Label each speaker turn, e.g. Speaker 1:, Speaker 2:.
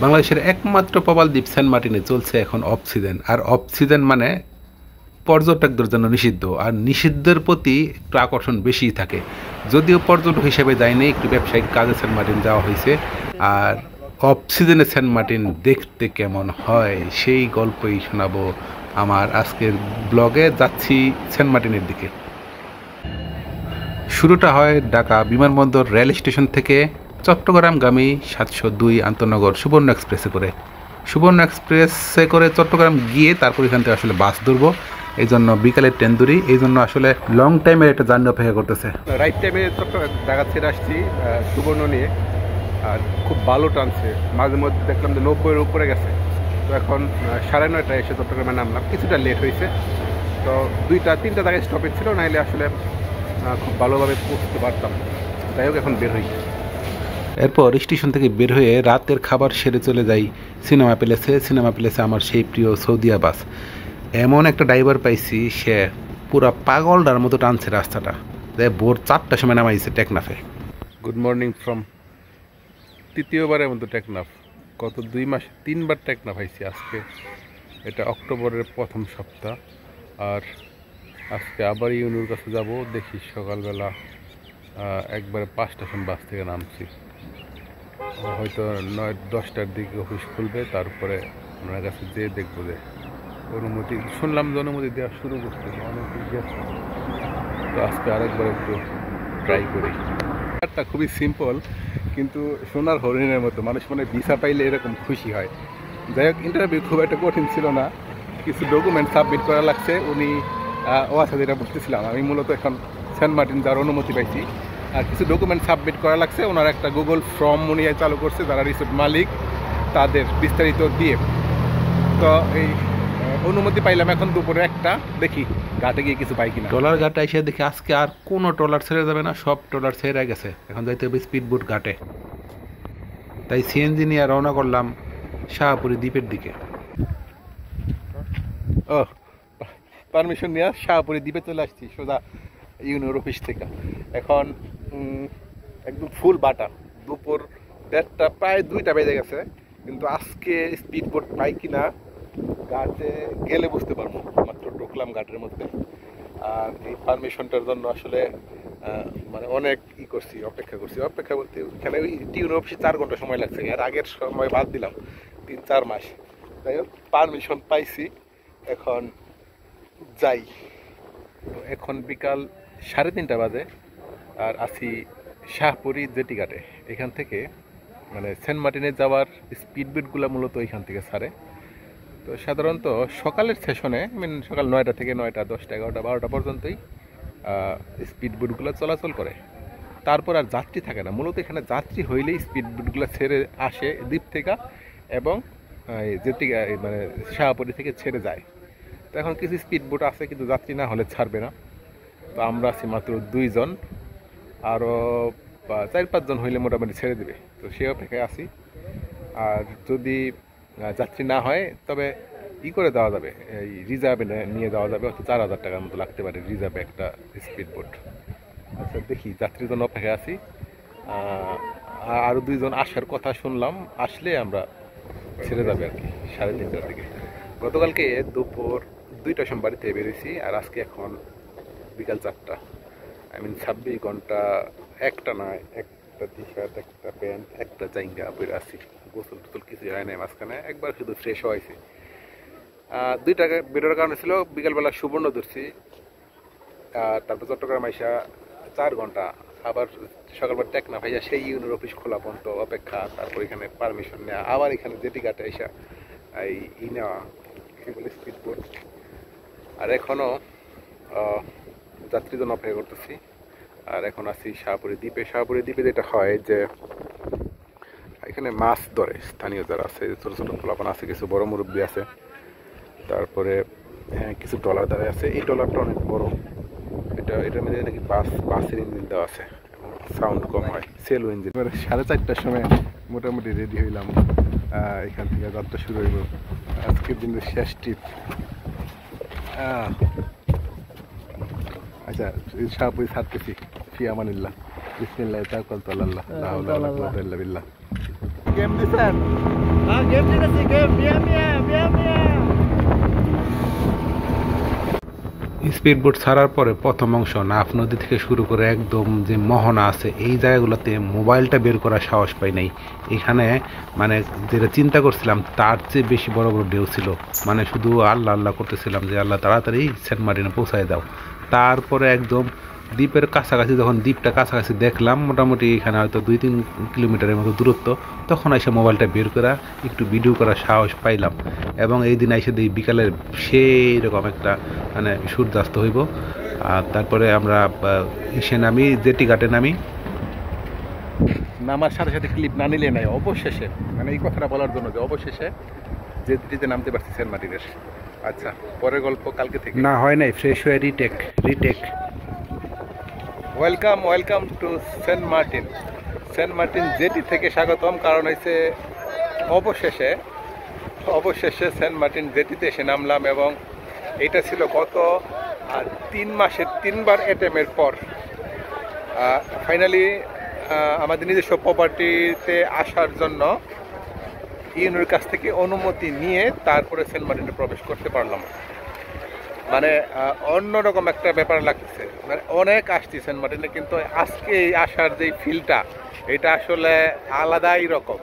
Speaker 1: বাংলাদেশের একমাত্র প্রবাল দ্বীপ সেন্ট মার্টিনে চলছে এখন অফ সিজন। আর অফ সিজন মানে পর্যটকদের জন্য নিষিদ্ধ, আর নিষিদ্ধের প্রতি একটু আকর্ষণ বেশিই থাকে। যদিও পর্যটক হিসেবে যায়নি, একটু ব্যবসায়িক কাজে সেন্ট মার্টিন যাওয়া হয়েছে। আর অফ সিজনে সেন্ট মার্টিন দেখতে কেমন হয় সেই গল্পই শোনাবো আমার আজকের ব্লগে। যাচ্ছি সেন্ট মার্টিনের দিকে। শুরুটা হয় ঢাকা বিমানবন্দর রেল স্টেশন থেকে চট্টগ্রামগামী 702 আন্তনগর সুবর্ণ এক্সপ্রেসে করে। সুবর্ণ এক্সপ্রেসে করে চট্টগ্রাম গিয়ে তারপর এখান থেকে আসলে বাস ধরবো। এই জন্য বিকালের ট্রেন ধরি, এই জন্য আসলে লং টাইমের একটা জার্নি অপেক্ষা করতেছে।
Speaker 2: রাইট টাইমে চট্টগ্রাম ঢাকা ছেড়ে আসছি সুবর্ণ নিয়ে, আর খুব ভালো টানছে। মাঝে মধ্যে দেখলাম যে 90-এর উপরে গেছে। তো এখন 9:30 এসে চট্টগ্রামে নামলাম। কিছুটা লেট হয়েছে, তো 2-3টা জায়গায় স্টপেজ ছিল, নাইলে আসলে খুব ভালোভাবে পৌঁছতে পারতাম। যাই হোক, এখন বের হই।
Speaker 1: এরপর স্টেশন থেকে বের হয়ে রাতের খাবার সেরে চলে যাই সিনেমা প্যালেসে। সিনেমা প্যালেসে আমার সেই প্রিয় সৌদিয়া বাস। এমন একটা ড্রাইভার পাইছি, সে পুরা পাগলটার মতো টানছে রাস্তাটা। ভোর 4টার সময় নামাইছে টেকনাফে।
Speaker 2: গুড মর্নিং ফ্রম তৃতীয়বারের মতো টেকনাফ। গত 2 মাসে 3বার টেকনাফ আইছি। আজকে এটা অক্টোবরের প্রথম সপ্তাহ, আর আজকে আবার ইউনুর কাছে যাব। দেখি সকালবেলা একবারে 5টার সময় বাস থেকে নামছি। হয়তো 9-10টার দিকে অফিস খুলবে, তারপরে ওনার কাছে যেয়ে দেখবো যে অনুমতি শুনলাম যে অনুমতি দেওয়া শুরু করতে অনেক গেছে। তো আজকে আরেকবার একটু ট্রাই করি। ব্যাপারটা খুবই সিম্পল, কিন্তু সোনার হরিণের মতো। মানুষ মনে ভিসা পাইলে এরকম খুশি হয়। যাই হোক, ইন্টারভিউ খুব একটা কঠিন ছিল না। কিছু ডকুমেন্ট সাবমিট করা লাগছে। উনি আচ্ছা, যেটা বলতেছিলাম, আমি মূলত এখন সেন্ট মার্টিন যাওয়ার অনুমতি পাইছি, আর কিছু ডকুমেন্ট সাবমিট করা লাগছে। ওনার একটা গুগল ফর্ম উনি চালু করছে, যারা রিসোর্ট মালিক তাদের বিস্তারিত দিয়ে। তো এই অনুমতি পাইলাম এখন দুপুরে একটা। দেখি ঘাটে গিয়ে কিছু পাই কিনা।
Speaker 1: ট্রলার ঘাটে এসে দেখি আজকে আর কোনো ট্রলার ছেড়ে যাবে না, সব ট্রলার ছেড়ে গেছে। এখন যাইতে হবে স্পিডবোট ঘাটে। তাই সিএনজি নিয়ে রওনা করলাম শাহপুরী দ্বীপের দিকে।
Speaker 2: ও, পারমিশন নিয়ে শাহপুরী দ্বীপে চলে আসছি সোজা ইউনিয়ন অফিস থেকে। এখন একদম ফুল বাটা। দুপুর 1:30, প্রায় 2টা বেজে গেছে, কিন্তু আজকে স্পিডবোট পাই কিনা ঘাটে গেলে বুঝতে পারবো। মাত্র ঢুকলাম ঘাটের মধ্যে। আর এই পারমিশনটার জন্য আসলে মানে অনেক করছি, অপেক্ষা বলতে এখানে ওই টিউন অফিসে 4 ঘন্টা সময় লাগছে। আর আগের সময় বাদ দিলাম 3-4 মাস। যাই হোক, পারমিশন পাইছি, এখন যাই। এখন বিকাল 3:30 বাজে, আর আছি শাহপুরী জেটি ঘাটে। এখান থেকে মানে সেন্ট মার্টিনে যাওয়ার স্পিডবোটগুলো মূলত এখান থেকে ছাড়ে। তো সাধারণত সকালের সেশনে, সকাল 9টা থেকে 9টা, 10টা, 11টা, 12টা পর্যন্তই স্পিডবোটগুলো চলাচল করে। তারপর আর যাত্রী থাকে না। মূলত এখানে যাত্রী হইলেই স্পিডবোটগুলো ছেড়ে আসে দ্বীপ থেকে, এবং জেটি মানে শাহপুরী থেকে ছেড়ে যায়। তো এখন কিছু স্পিডবোট আছে, কিন্তু যাত্রী না হলে ছাড়বে না। তো আমরা আছি মাত্র 2 জন, আরও 4-5 জন হইলে মোটামুটি ছেড়ে দিবে। তো সে অপেক্ষায় আছি। আর যদি যাত্রী না হয় তবে করে দেওয়া যাবে, এই রিজার্ভে নিয়ে দেওয়া যাবে। হয়তো 4,000 টাকার মতো লাগতে পারে রিজার্ভে একটা স্পিডবোট। আচ্ছা, দেখি, যাত্রীর জন্য অপেক্ষায় আছি। আরও 2 জন আসার কথা শুনলাম, আসলে আমরা ছেড়ে যাবে আর কি 3:30টার দিকে। গতকালকে দুপুর 2টার সময় বাড়িতে বেরিয়েছি, আর আজকে এখন বিকাল 4টা। 26 ঘন্টা একটা নয়, একটা টি শার্ট, একটা প্যান্ট, একটা জাইঙ্গা পরে আছি। গোসল টোসল কিছু হয় নাই মাঝখানে, একবার শুধু ফ্রেশ হয়েছে। 2টাকে বেরোর কারণে ছিল বিকালবেলা সুবর্ণ ধরছি, তারপর চট্টগ্রাম আইসা 4 ঘন্টা, আবার সকালবেলা টেকনাফ আইসা সেই ইউনিয়ন অফিস খোলা পর্যন্ত অপেক্ষা, তারপর এখানে পারমিশন নেওয়া, আবার এখানে জেটি ঘাটে আইসা এই নেওয়া স্পিডবোট। আর এখনও যাত্রীর জন্য অপেক্ষা করতেছি। আর এখন আছি শাহপুরী দ্বীপে। শাহপুরী দ্বীপে যেটা হয় যে এখানে মাছ ধরে স্থানীয় যারা আছে, ছোটো ছোটো পোলাপান আছে, কিছু বড় মুরব্বী আছে, তারপরে কিছু ট্রলার দাঁড়ায় আছে। এই ট্রলারটা অনেক বড়। এটার মধ্যে নাকি বাসের ইঞ্জিন দেওয়া আছে, সাউন্ড কম হয়, সেলো ইঞ্জিন। 4:30টার সময় মোটামুটি রেডি হইলাম। এখান থেকে যাত্রা শুরু হইব। আজকের দিনের শেষ ট্রিপ। আচ্ছা, শাহপুরী ছাড়তেছি। ফি আমানিল্লাহ, বিসমিল্লাহ, তাওয়াক্কালতু আলাল্লাহ, লা হাওলা ওয়ালা কুওয়াতা ইল্লা বিল্লাহ। গেম দিছেন?
Speaker 1: স্পিড বোট ছাড়ার পরে প্রথম অংশ নাফ নদী থেকে শুরু করে একদম যে মোহনা আছে এই জায়গাগুলোতে মোবাইলটা বের করার সাহস পাই নাই। এখানে মানে যেটা চিন্তা করছিলাম তার চেয়ে বেশি বড় বড় ঢেউ ছিল, মানে শুধু আল্লাহ আল্লাহ করতেছিলাম যে আল্লাহ তাড়াতাড়ি সেন্ট মার্টিনে পৌঁছায় দাও। তারপরে একদম দ্বীপের কাছাকাছি যখন দ্বীপটা কাছাকাছি দেখলাম, মোটামুটি এখানে হয়তো 2-3 কিলোমিটারের মতো দূরত্ব, তখন এসে মোবাইলটা বের করা একটু ভিডিও করার সাহস পাইলাম। এবং এই দিন এসে দিই বিকালের সেই রকম একটা মানে সূর্যাস্ত হইব। আর তারপরে আমরা এসে নামি, জেটি ঘাটে নামি।
Speaker 2: নামার সাথে সাথে ক্লিপ না নিলে নাই, অবশেষে মানে এই কথাটা বলার জন্য যে অবশেষে জেটিতে নামতে পারছি সেন্ট মার্টিনের। আচ্ছা, পরের গল্প কালকে থেকে।
Speaker 1: না হয় নাই, ফ্রেশ হয়ে retake.
Speaker 2: Welcome to Saint Martin. Saint Martin jetty থেকে স্বাগতম, কারণ হচ্ছে অবশেষে সেন্ট মার্টিন জেটিতে এসে নামলাম। এবং এটা ছিল গত 3 মাসের 3বার অ্যাটেম্পের পর ফাইনালি আমাদের নিজস্ব প্রপার্টিতে আসার জন্য ইউনোর কাছ থেকে অনুমতি নিয়ে তারপরে সেন্ট মার্টিনে প্রবেশ করতে পারলাম। মানে অন্যরকম একটা ব্যাপার লাগছে, মানে অনেক আসছি সেন্ট মার্টিনে, কিন্তু আজকে আসার যে ফিলটা এটা আসলে আলাদাই রকম।